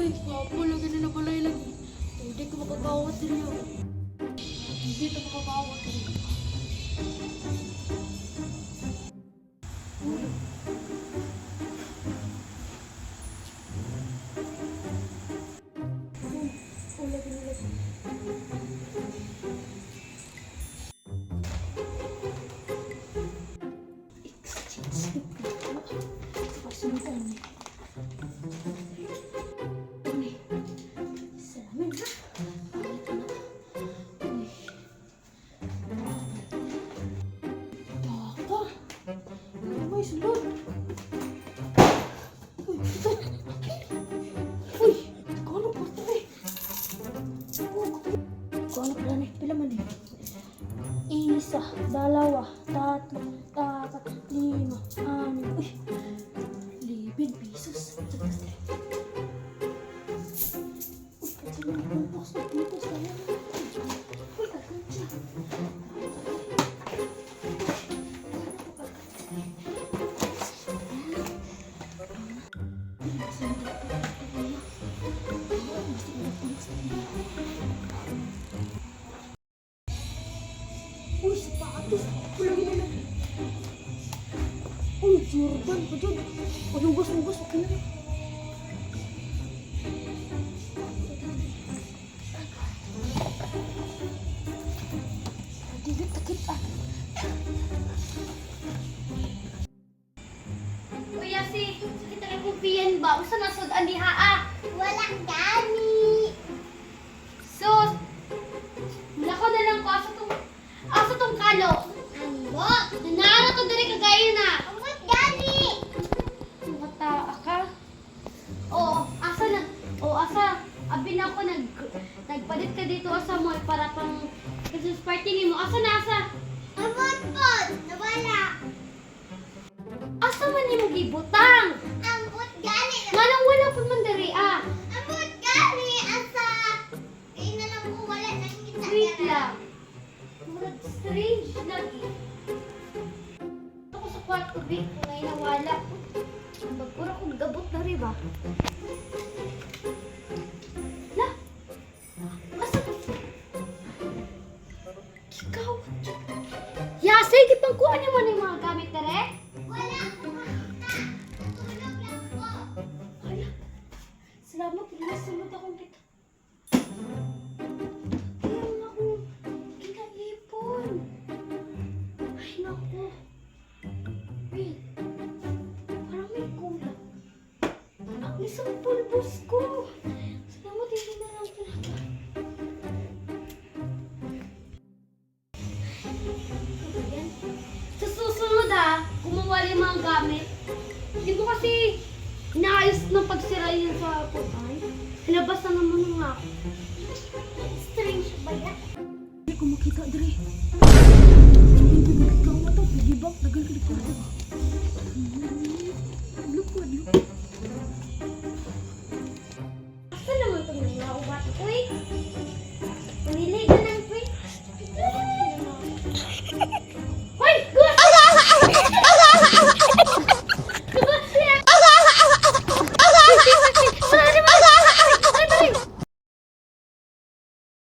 Uy, wapo lagi na nabalay lagi. Hindi ko makagawat din yun. Hindi ito makagawat din. Isa, dalawa, tatlo, apat, lima, anim. Uy, 11 pesos. Uy, kasi nagpupas na dito sa yan. Uy, agad siya. Uy, sapatos. Kulangin na lang. Uy, Jordan pa dyan. Panugas-nugas, okay na. Dili, takit ah. Kuya si, sakit ang kumpiyan ba? Usa na sud ang diha ah? Walang gani. Sus, nako na lang ko asa tong kalo. Ambot, nanara to diri kagayo na. Ambot gani. Mata ka? Oo, asa na? Oo, asa? Abi na ako nagpalit ka dito asa mo para pang Christmas party nimo. Asa na asa? Ambot po, nawala. Asa man nimo gibutang? Ambot gani. Manang wala pud man diri ah. Ambot gani asa. Kay na lang ko wala nang kita. Wait lang. Murag strange lagi. Ako sa kwarto big ngay nawala. Bagpura kong gabot na rin ba? La? Asa? Ikaw? Yasay, di pang kuha niyo mo ng mga gamit na rin? Wala akong makita. Tulog lang po. Hala. Salamat, nasunod akong kita. Kaya nga akong kinaipon. Ay, naku. Wait. Parang may kulang. Ang isang pulbos ko. Salamat, hindi na lang talaga. Ayan. Sa susunod kung mawala yung mga gamit, hindi ko kasi inaayos ng pagsira yun sa putay. Ilabas na naman ng ako. Strange ba yan? Hindi ko makita, Dre. Hindi ko makita.